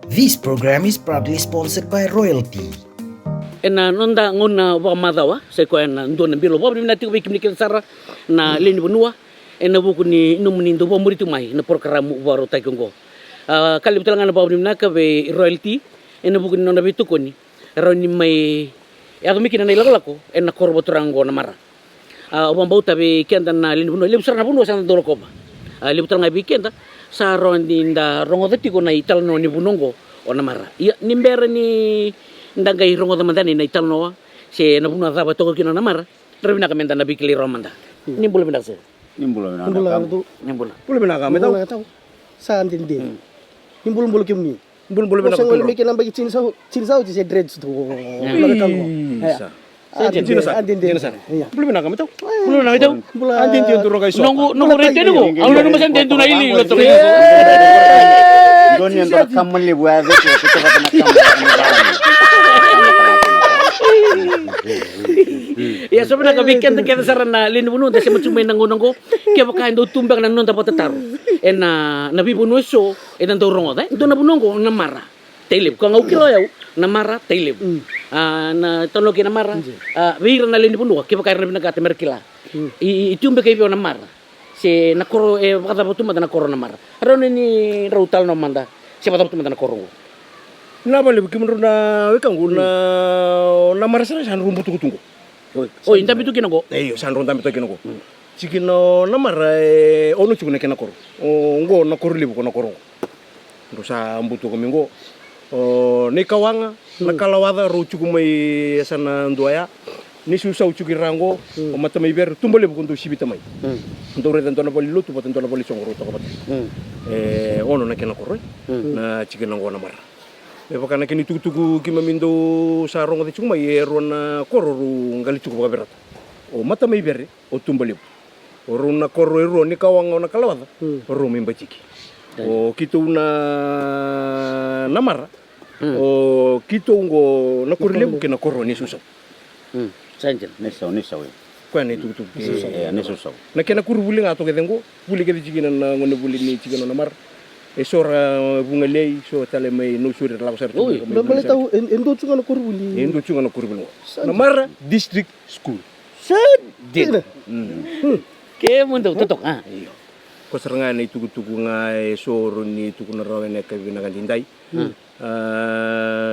This program is proudly sponsored by Royalty. Ena nonda ngona wa madawa se ko ena ndona bilo wa bimna tiko bikim nikel sara na leni bonua ena buku ni numuni ndo bomuri tu mai na program wa ro tai kongo kali betul ngana ba bimna ka be Royalty ena buku ni nona bitu koni roni mai ya to mikina na ilako ena korbo turango na mara wa bauta be kenda na leni bonua le sara na bonua sa ndolo koba le betul ngai bikenda sa rondi nda rongo tiko na ital no ni bunongo ona mara ya nimbere ni ndanga irongo da mandani na italnoa se na buna daba toko kina na mara rebina kamenda na bikili romanda nimbula benda se nimbula nimbula Bulu bina kami tahu. Saan din din. Nimbul kim ni. Nimbul bina kami. Saya mikir nambah chin sao je dreads tu. Laga kamu. Andin sa. Bulu bina kami tahu. bulu na ito Andin tiyon turun kayo nongo rete ko ang nongo masan tento na ili lo to Don yang terkaman li buat itu kita kata ya sebenarnya kabikin kita sarana lini bunu desa macumay nangunong kaya baka ndo tumbang na non dapat tatar na nabi bunu so ena ndo rongo ndo na bunong ko na mara tailip ko ngau kilo yaw na mara tailip na tono ki na mara bihira na lini bunu kaya baka rin nagate merkila itumbe kayo na mara si nakoro baka dapat tumata na koro na mara aron ni rautal no manda siapa dapat tumata na koro Napa lebih kimenur na wekang na marasana san rumbu tunggu. Oh, inta bitu kinako. Iyo san rumbu tambi to kinako. Cikino na mara onu cikuna kena koro. Ngo na koro libu na koro. Ndo sa mbutu kamingo. Ni kawanga na kalawada ro cikumai sana ndoya. Ni susah ucuki rango o mata mai ber tumbole bu kuntu sibita mai. Ndo re tantona boli lutu patantona boli songoro to kapat. Ono na kena koro. Na cikina ngo na mara. Pakana kini tuku kima mindo sarong ati cuma na kororu ngali cukup kaberat. O mata mai bere o tumbali. O runa koro ni kawang na kalawada. O mimba ciki. O kito na namara. O kito ngo na korilem kena koro ni susah. Sanjel. Nisau we. Kau ni tuku. Ni susah. Na kena kuru buli ngato kedengo. Buli kedi ciki na ngone buli ni ciki na namar. Esora bunga lei so tale mai no suri la usar tu. Boleh tahu endo cunga na kurbuli. Endo cunga na kurbuli. Namara district school. Sadin. Ke mundo totok Ko serenga ni tugu ngai soro ni tugu na rawe na kabina kan dindai.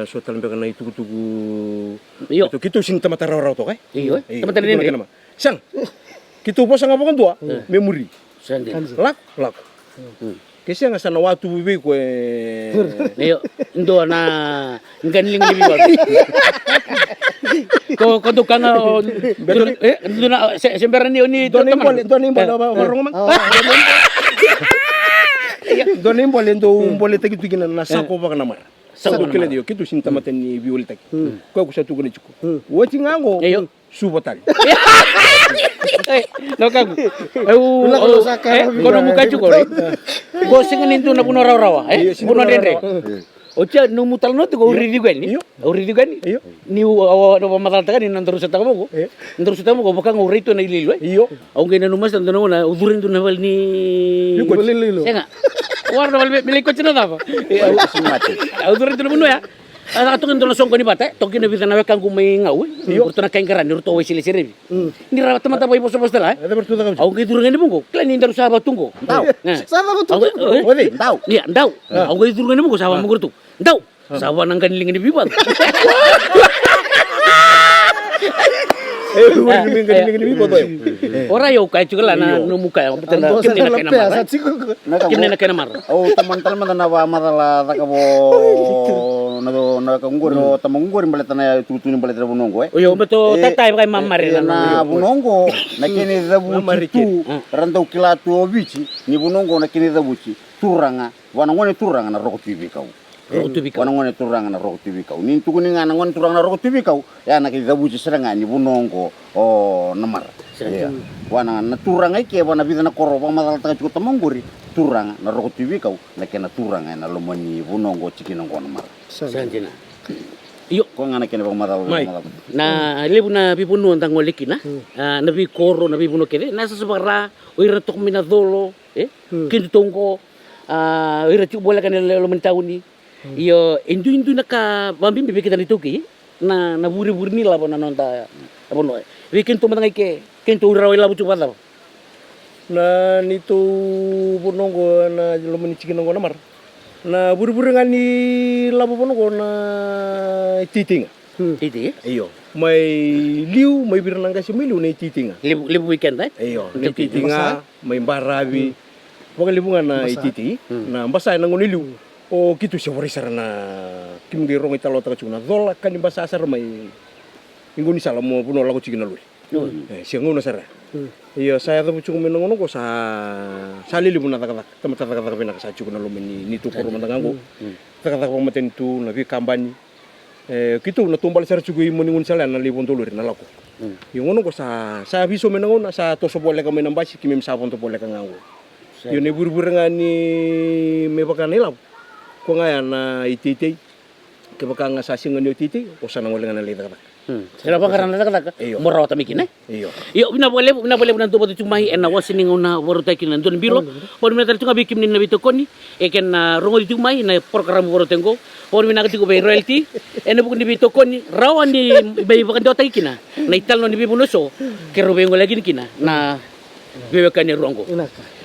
So tale mbeka na tugu. Iyo. Itu kitu sing temata raw to kai. Iyo. Temata ni ni. Sang. Kitu po sang apa kan tua? Memori. Sanjel. Lak. Kasi nga sana watu bibi ko Iyo. Ndo na nganling ni biwa. Ko tukang ndo na semberan ni Don imbol horong man. Don imbol ndo umbol tagi tuginan na sako pa kana mar. Sako kile dio kitu sinta maten ni biol tagi. Ko ko sa tugon chiku. Woti ngango. Subotal. No kagu. Kono muka cuko. Goseng nintu na puno rawa puno dendre. Ocha no mutal no to uridi gani. Uridi gani. Ni no matal taga ni nandaru sa taga mo. Nandaru sa taga mo baka ngurito na ililo. Au ngena numas tanto na udurin tu naval ni. Senga. Warna bal beli coche na dava. Udurin tu puno ya. Atau kan tolong songkoni bate, toki na bisa nawe kangku mengau, urutna kain keran, urut awai sili siri. Ni rawat teman tahu ibu sebab setelah. Aku gitu dengan ibu kok, kalian ini harus sahabat tunggu. Tahu. Sama ko Tahu. Iya, tahu. Aku gitu dengan ibu kok sahabat mengur tu. Tahu. Sahabat nangkan lingin di bibat. Orang yau kai juga lah na muka yang betul na kim na kena mar. Kim na kena mar. Oh teman-teman na wa madala takabo na kanggur tamanggur balet na tutun balet na bunonggo Oh yo betul tatai kai mamar na bunonggo na kini dabu tu rantau kilatu obici ni bunonggo na kini dabu ci turanga wanangone turanga na roko tibi kau. Wanangone turanga na roko tibi kau. Ni tukuni ngana ngon turanga na roko tibi kau ya na kini dabu ci seranga ni bunonggo namar. Wana na turanga ke wana bida na koro pa madala taga cukup tamangguri turanga na roko tibi kau na kena turanga na lomani bunonggo cikinonggo namar. Sanjena. Iyo. Ko ngana kene bang madal. Na lebu na pipunu antang ngoleki na. Na pi koro na pipunu kede. Na sasabara oira tok mina dolo. Kintu tongko. Oira cuk bola kan lo mentau ni. Iyo indu naka bambim bebe kita dituki na buri nila po na nonta abono. Weekend to matangay ke kento uraw ila bucu pada. Na nito punonggo na lumani chikinongo namar. Na buri-buri ngani labo punonggo na titinga. Titi. Iyo. May liu, may birananga si may liu na titinga. Libu weekend eh. Iyo, titinga, may barabi. Wag libungan na ititi na basa nang liu. O gitu siya warisar na kimgirong italo taga chuna dola kan basa asar may inguni sala mo puno lago chikinaluri. Siya nguna sara. Iya, saya tuh cuma menunggu kok sa lili pun nata kata pina sa cuma nalo ni tu koro mandangango. Kata pamaten tu nabi kampanye. Gitu na tumbal sar cugu meningun sala na libon toluri na lako. Yung ngono ko sa biso menangon sa toso boleh kami nambasi kimim sapon to boleh kangango. Yung ni buru-buru ngani me baka nilaw. Ko nga na ititi. Ke baka nga sa singon ititi o sa nangol nga na lida kata. Sila pa karana kata moro tamikin eh. Iyo. Iyo bina boleh nanto batu cuma ena wasini ngona waru takin nanto biro. Por mina tar tunga bikim ni nabito koni eken na rongo di cuma na program waru tengo. Por mina kati ko bay royalty ena bukun di bito koni rawan di bay bakan do taikina. Na ital no di bibunoso ke robengo lagi kina na bebekane rongo.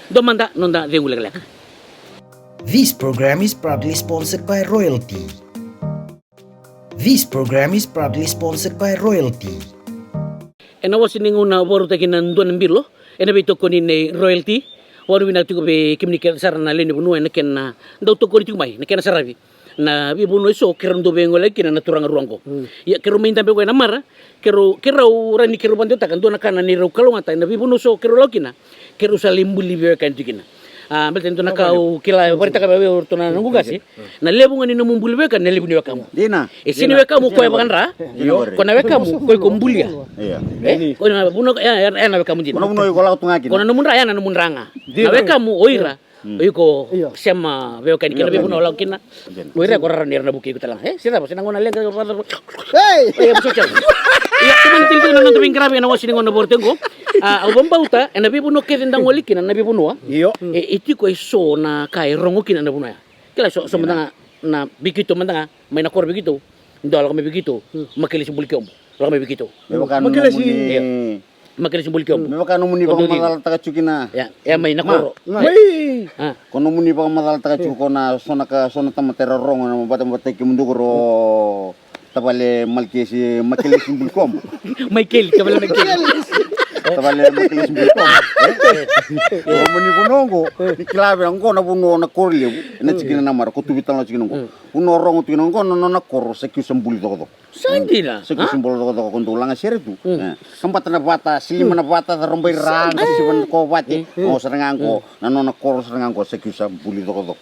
Domanda nonda dengulag. This program is proudly sponsored by Royalty. This program is proudly sponsored by Royalty. Ena wasini ngona waru takin nanto biro. Ena bito koni ne royalty. Waru bina tuko be kimni ke sarana leni bunu ena ken na do to koni tumai na ken sarabi. Na bi bunu so keran do bengo lagi na turang ruangko. Ya kero minta be ko na mara kero rani kero bando takan do na kana ni ro kalunga ta na bi bunu so kero lokina. Kero salimbuli be kan tikina. Betul tu nak kau kila berita kau bawa tu nak nunggu kasih. Na lebu ngani numu buli beka na lebu ni kamu. Dina. Sini beka mu kau bakan ra. Kau na beka mu kau kumbulia. Iya. Kau na buno ya na beka mu jin. Kono buno ko laut ngaki. Kau na numun ra ya na numun ranga. Na beka mu oira. Oiko siapa beka ni kena buno lau kena. Oira kau ra nir na buki kita lang. Siapa sih nangon aleng kau. Hey. Ya betul. Ya teman tinggi na nanti bingkarabi na wasini ngono bortengo. Au bambauta ena bibu no keden dang walikin na bibu no. Iyo. Iti ko iso na kai rongokin na buno ya. Kila so mendanga na bigito mendanga may nakor bigito. Ndala kami bigito. Makilis bulikom. Kami bigito. Makilis Makilis bulikom. Me baka muni pa madal taga chukina. Ya may nakoro. May. Kono muni pa madal taga chukona sona tamatera rongo na mabata ki mundugoro tabale malkesi makilis bulikom. Michael kabala nagkel. Tabale makilis bulikom. Muni bunongo ni klabe ngona buno na korle na chikina na mara ko tubital na chikina ngo. Uno rongo chikina ngo no na koro sekyu sembuli do. Sandila. Sekyu simbol do ko langa seretu. Sempat na bata silima na bata rombai rang siban ko wati. O serangangko na no na koro serangangko sekyu sembuli do.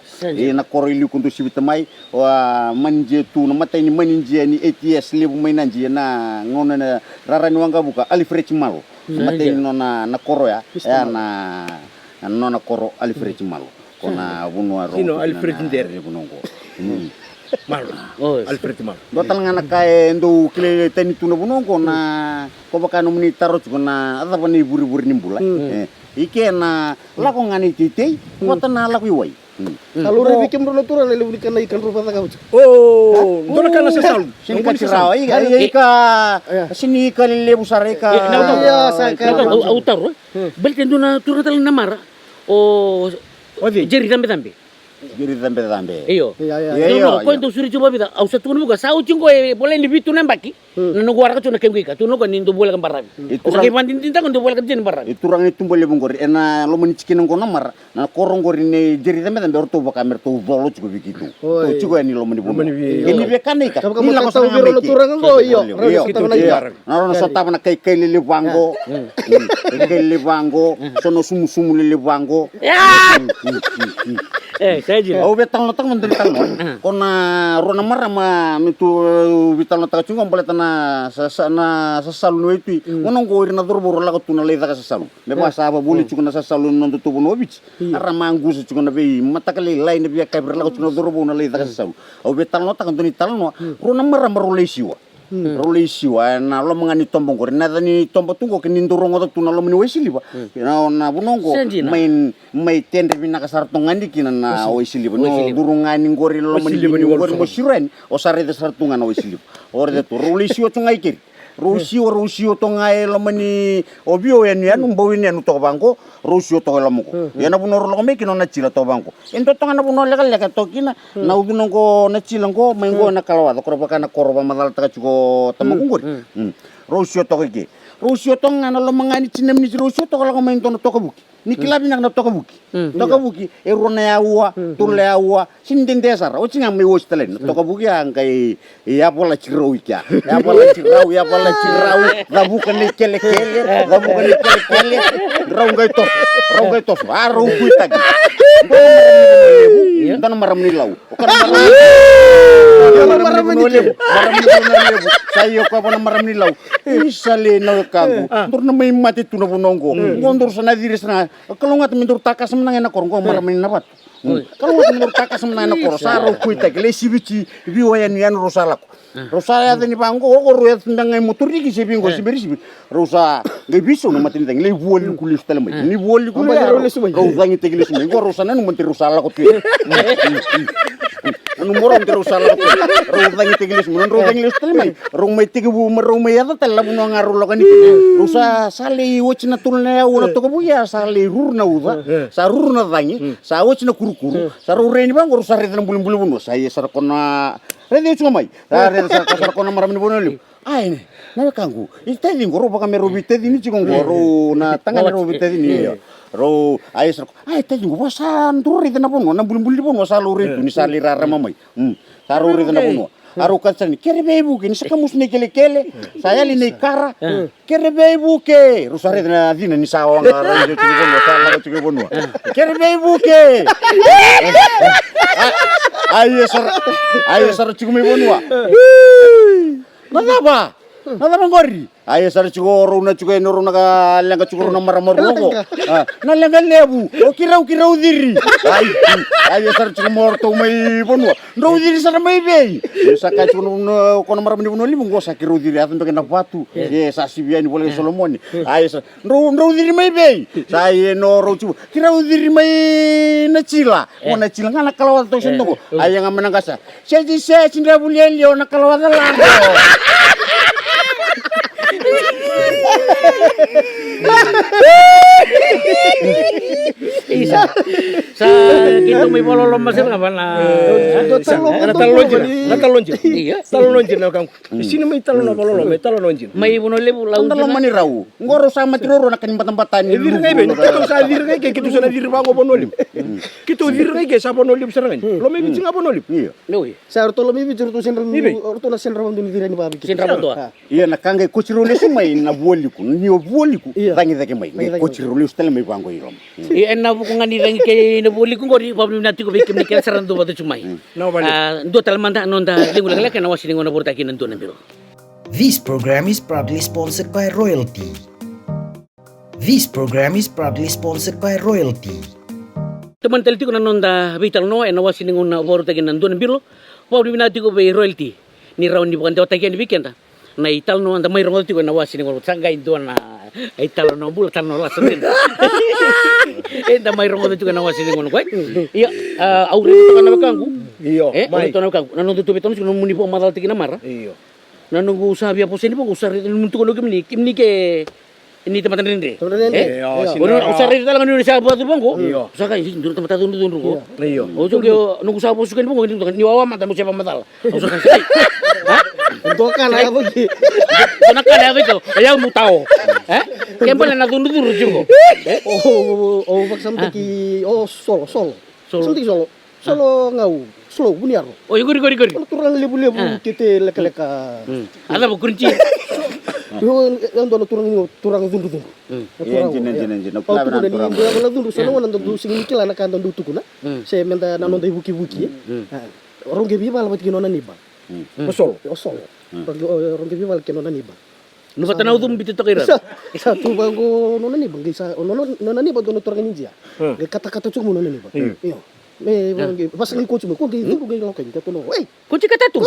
Na koro ili kuntu sibitamai wa manje tu na mata ini maninje ni ATS lebu mainanje na ngona na rarani wanga buka Alfred Malo. Mata ini no na koro ya na koro Alfred Malo. Kona bunwa rongo. Sino Alfred Nder bunongo. Malo. Alfred Malo. Dotal nga nakae ndo kile tani tuna bunongo na ko baka no muni tarot ko na ada bani buri-buri nimbula. Ike na lako ngani titei kota na lako iwai. Kalau udah bikin berlatur lalu berikan ikan rupa tak kau. Oh, dona kana sa salud. Sini ka tiraw ika sini ka lebu sareka. Iya, saya Autar. Balik na turun talang namara. O jeri tambe. Jadi tambe. Iyo. Iya. No, ko ndo suri coba bida. Au sa tunu buka sa ucing ko boleh libitu nembaki. Nanu guara ka tuna kemgi ka. Tunu ko nindo boleh kan barabi. Sa ke pandin tinta ko ndo boleh kan jin barabi. Itu orang itu boleh bungkori. Ena lo mencikin ko namar. Na korong gori ne jeri tambe orto baka merto bolo cukup begitu. Tuh cukup ini lo menibu. Ini bekan ika. Kamu tahu biro turang ko iyo. Narono sota na kay lili wango. Kay lili wango. Sono sumu lili wango. Saya jira. Au betang notang menteri tang. Kona rona marama mitu vital notang cunga boleh tana sasalu itu. Ngono go irina dorboro la tuna le daga sasalu. Me ba saba buli cunga sasalu non tu bono bic. Ara mangus cunga be mata kali lain be kabir la tuna dorbo na le daga sasalu. Au betang notang tuni talno rona marama rolesiwa. role isiwa na lo mangani tombo ngori na ni tombo tungo kini ndorongo to tuna lo mini waisiliba na bunongo mai tende bina kasar tongandi kina na waisiliba no durungani ngori lo mini ngori mo shiren o sare de sartunga na waisiliba orde to role isiwa tunga ikiri Rusio tonga lo mani obio ya ni anu mbawini anu to banko Rusio to lo moko ya na buno lo me kino na chila to banko ento tonga na buno lega to kina na ubuno ngo na chila ngo mengo na kalwa to korba kana korba madal ta chugo tamangunguri Rusio to ke Rusio tonga na lo mangani chinem ni Rusio to lo men to to buki ni kilabi na to buki e rona ya uwa tulle ya uwa sindin desar o cinga me wos telen to buki ang kai ya bola cirau ya bola cirau da bukan ni kele rau gai to rau kuita dan maram ni lau maram ni lebu sayo ko apa maram ni lau isale na kagu tur na may mati tu na bunonggo ngondur sana diri sana kalau ngat mindur takas menang na korong maram ni nabat kalau ngat mindur takas menang na korong saro kuita kele sibici biwayan yan rosalako rosaya tani bangko ko roya tendang ngai motor ni kisi bingo si berisi rosa ngai biso no matin tang le woli kulis telemai ni woli kulis ro zangi tegilis mai ko rosana no menteri rosala ko tu anu morom te rosala ko ro zangi tegilis mon ro zangi telemai ro mai tegibu ro mai ada tella buno ngaru lo kan rosa sale wochna tulne una to ko buya sale rurna uda sa rurna zangi sa wochna kurukuru sa ro reni bang rosa redan bulun saya sarakona Rede cuma mai, rede kasar kona maram ni bonoli. Ai ne, na kangu. Ite di ngoro baka mero bite di ni cikong ngoro na tangan ro bite di ni. Ro ai sar. Ai te ngoro wasan turi na bono na bulun bulun bono salo retu ni sali rara mamai. Saro retu na bono. Aro katsan kere bebu ke ni sakamus ni kele saya lini kara kere bebu ke rusare na dina ni sawang ara ni cikong bono sala cikong bono. Kere bebu ke Ayo sar cikumi bonua. Nada ngori. Ayo sar cikoro na cikoi noro na lenga cikoro na maramor logo. Na lenga lebu. O kirau diri. Ayo sar cikumor to mai bonua. Ndau diri sar mai bei. Saka cikuno kono maram ni bonoli mungo sakiro diri atan peke na batu. Ye sa sibiani boleh Solomon. Ayo sar ndau diri mai bei. Saya noro ciku. Kirau diri mai na cila. Ona cila ngana kalau to sendoko. Ayo ngamana kasa. Saya cindra bulian lio na kalau ada lango. Isa sa gitu may pololo masir nga ba na natalonjin iya talonjin na kang sino may talon na pololo may talonjin may bunole bu laun talon mani raw ngoro sama tiroro na kanimbat-tambatan dir ngay ben kito sa dir ngay kay kito sa dir ba ko bonolim kito dir ngay kay sa bonolim sa ngay lo may bitsi nga bonolim iya no Sa orto lo mi bitur tu senra orto na senra wandu ni dirani babi. sin raboto iya na kanga kuchirole sumai na boliku ni boliku dangi dake mai kuchirole stele mai bango irom i enna bu ngani rangi kay na buli ko ngori pablim nati ko bikim ni kay sarando ba chumai ndo talmanda nonda lingula kala kana wasi ngona burta kinan to nambiro. This program is proudly sponsored by Royalty. Teman telti ko nonda vital no en wasi ngona burta kinan to nambiro pablim nati ko be Royalty ni rawn ni bukan dota kian weekend na ital no anda may rongo ti ko na wasi ngona sangga indo na ital no bul tan no la sen enda may rongo ti ko na wasi ngona ko iya aure to kana bakangku iyo mai to na bakangku nanu tu beton sino muni po madal ti kinamara iyo nanu go sabi apo seni po usar muntu ko kimni ke ini tempat rende usar itu lang ni sa buat bangko saka ini dur tempat dun ko iyo ojo ke nunggu sa bosukan bangko ni wawa mata mo siapa madal usar kan Dokan ay bagi. Donakan ay bagi. Ayaw mo tao. Kaya na dundu ko. Baksam tiki solo. Samtik solo ngau. Solo buniar. Oh, gori. Turang lebu-lebu kita leka-leka. Ada bu kunci. Yo ando turang dundu. Enjin. Aku tuh dari dia dundu sana wana dundu sing mikil anak kan dundu tukuna. Saya minta nanon dai buki-buki. Orang gebi malah bat kinona niba. Osol. Orang gebi malah kinona niba. Nu patanaw dum bitito kira. Satu bangko nona niba, gisa nona niba dono turang ninja. Kata-kata cuk nona niba. Iyo. Pas lagi coach mo, kung gitu kung lo kayo katuno. Hey, Kunci kata tu.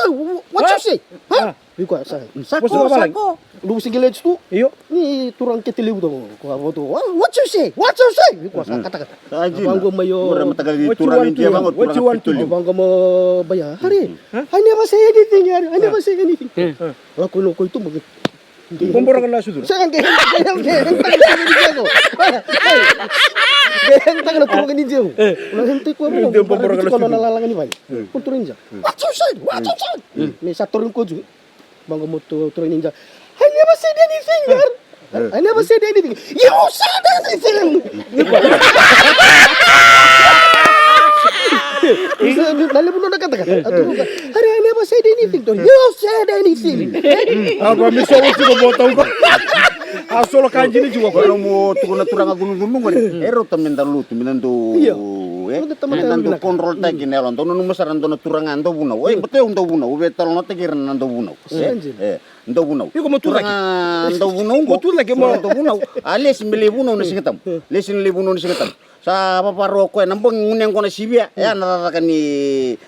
what you say? Ha? Biko sa. Sako, sako. Lu sige let's tu. Iyo. Ni turang ketiliw to. Ko abo to. What you say? What you say? Biko sa kata. Ajin. Banggo mayo. Mura matagal di What you turang want hindi to- bangot. what you want to- Banggo mo baya. Hari. I never say anything. Hari. I never say anything. Lah ko lo ko itu mag. Kumpura ka na sudur. Sa kan geheng ko. Geheng tangan turang ni jeu. Ulah henti ko mo. Hindi ang pambura ka na Ko studio. nalalangan ni bay. Kunturin ja. What you say? What you say? May saturin ko juga. Banggo mo turun ninja. I never said anything. I never said anything. You said anything. Lalu pun nak katakan. Hari I never said anything. You said anything. Apa miso uci ko botong ko. Asolo kanji ni juga ko. Kalau mau tukun turang aku nunggu kan, ero temen dalu temen do, Iya. temen do kontrol tagi nelon, tono numu saran tono turang ando buna, betul ando buna, betul note kira ando buna, ando buna. Iko mo tu lagi. Ando buna, Mo tu lagi mo. ando buna, ales mili buna ni singetam, lesin mili buna ni singetam. Sa paparo ko nambong ngunyang ko na sibia ya nararakan ni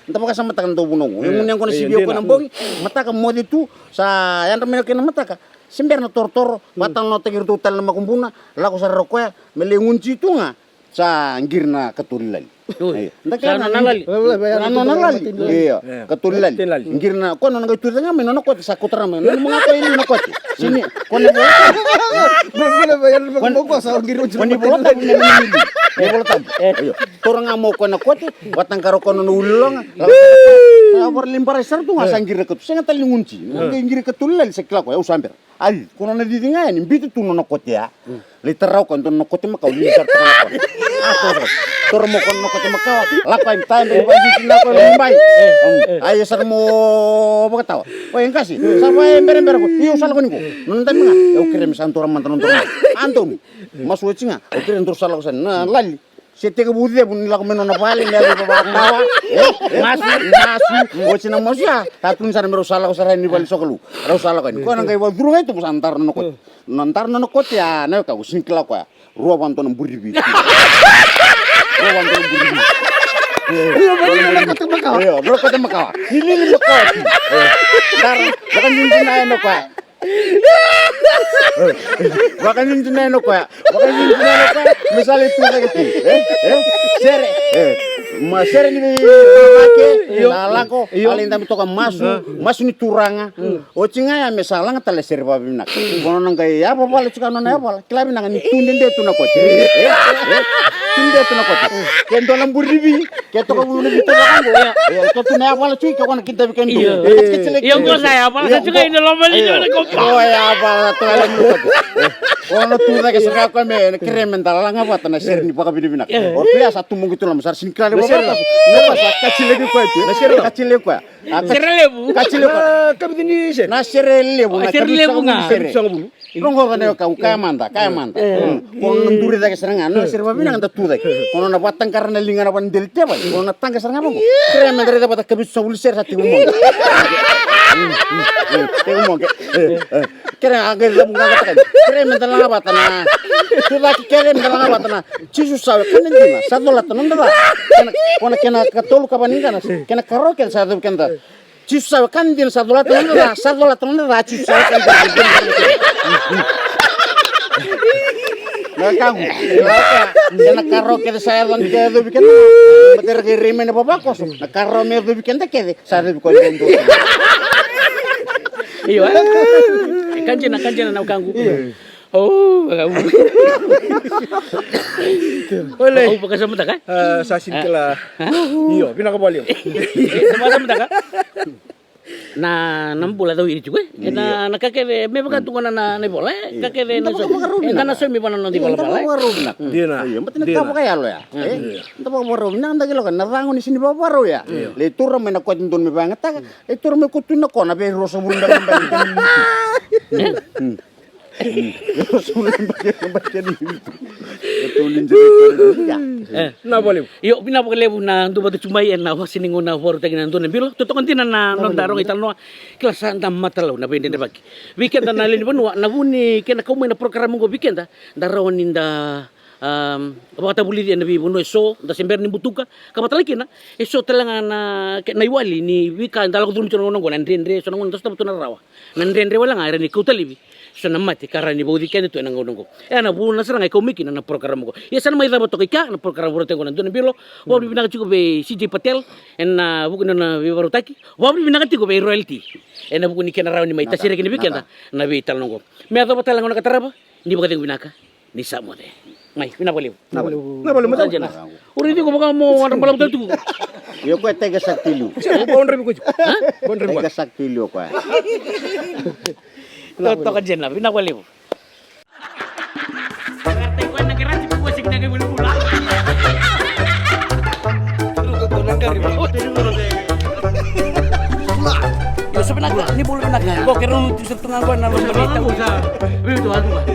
entah pa kasama takan do buna ngunyang ko na sibia ko nambong mata ka mo ditu sa yan ramel ka na mata ka simber na tortor batang no tegir tutal na makumbuna lako sa rokoya melengunci tu nga sa ngirna katulal Sana nalali. nalali iya katulal Tinlali. ngirna ko no nga tutal nga menono ko sa kutra men mo nga ko ini na ko sini ko na Boleh bayar mo ko sa giro. Wani bolot tabu ni mili. Ni bolot tabu. Ayo. Torang amo ko na kote, watang karo ko no ulong. Sabar limpar sar tu nga sanggir ko. Senga tali ngunci. Ngir ko tulal sekla ko. Samper. Al, kono na didinga ni bitu tu no kote ya. Literau ko no kote makau limpar ko. Tor mo ko no kote makau. Lapain time dari bagi sina ko limbay. Ayo sar mo bakataw. O yang kasih. Sampai ember-ember ko. Iyo sala ko niko. Nonton nga. Eu kirim santor mantan nonton. Antum. Mas wechinga. Eu kirim tur sala ko san. Na lali. Sete ke budi pun nilak meno na paling dari bawa. Masu. Wechinga masya. Tatun sana meru sala ko sarai ni bali sokelu. Ro sala ko ni. Ko nang kay wadru itu pus antar no kot. Nantar no kot ya na ka usinkla ko. Ruwa banton buribi. Ruwa banton buribi. Iya, bro kata makawa. Nilili makawa. Dar, bahkan jinjin aja no kwa. Bahkan jinjin aja no kwa. Misalnya itu lagi tuh. Sere. Masere ni make, lalako, alin tapi toka masu ni turanga. Ocinga ya misalnya ngatale sere babi nak. Kono nang kay ya apa pala cika nona ya pala. Kilabi nang ni tunden de tu na kote. Tunde tu na kote. Kento lam buribi, kento ka bulu ni kan go. Kento tu na ya pala cuy kau kita bikin tu. Yang kau saya apa? Saya juga ini lomba ini ada kompa. Oh ya apa tu alam lu kote. Kono tu na kesera ko me kire mental lang apa tanah sere ni paka bini binak. Or pia satu mungkin tu lam besar sini kali. Kacil lagi ko itu. Kacil lagi ko. Serelebu. Kacil lagi. Kami ini sih. Na serele bu na Serelebu nga. Sang bulu. Rongo ka na kaya manta. Kono nduri da keserangan na serba bina ngata tu da. Kono na batang karena linga na pan delte ba. Kono na tangga serangan ba. Kaya men dari dapat kabis sa uli ser sa tingo mo. Tingo mo ke. Kaya agak labu ngata kan. Kaya men tala ba tana. Tu da kaya men tala ba tana. Cisu sa kan ndina. Sa dola tanon da. Kono kena katolu ka baninga na. Kena karo ken sa do ken da. Cisu sa kan din sa dola tanon da. Sa dola tanon da cisu sa kan. Nakamu, nakaro ke saya dan ke do bikin, beter ke remen apa bakos, nakaro me do bikin tak ke, saya do bikin itu. Iyo. Kanjena na ukangu. Oh, kamu. Oleh. Oh, pakai sama tak? Sasin kela. Iyo, pinaka balik. Sama tak? Na nampula daw iri juga. Na nakakeve me baka tunga na bola. Kakeve na so. Na so mi bana no di bola pala. Dia na. Iya, betul tak apa kaya lo ya. Entah apa baru, nang dagi lo kan, narangon di sini baru ya. Le turun me nak kuatin me banget tak. Le turun me kuatin nak kona be rosa burunda kembali. Na boleh. Yo pina pa lebu na ndo batu cumai na wa siningo na for tagi na ndo ne bilo to tongan tina na non darong ital no klasa nda matalo na bende baki weekend na lini bonwa na buni kena kau na program go weekend da rawan inda apa kata buli dia nabi buno eso da sember ni butuka kapata lagi na eso telanga na na iwali ni wika ndala ko dum chono ngo nandre so ngo ndosta butuna rawa nandre wala ngara ni kutalibi so namati karani bodi kene to nango ngo na bu na seranga ko miki na program ko ya san mai da boto ka na program boro tengo na bilo wabri bina ko be CJ Patel na buku na vivaru taki wabri bina ko be royalty na buku ni kena rawa ni mai tasire kini bikenda na be tal ngo me ado patal ngo na kataraba ni buka tengo binaka ni samo de mai pina boliu Na boleh macam jana uri di ko baka mo wan balam tu Yo ko tega saktilu. boundary ko. Boundary ko. Tega saktilu ko. to ka jena pina boliu karte ko na kerati ko sik na bulu pula Yo sebenarnya ni bulu nak. Kok kerun tu setengah gua na lo berita. Begitu aku.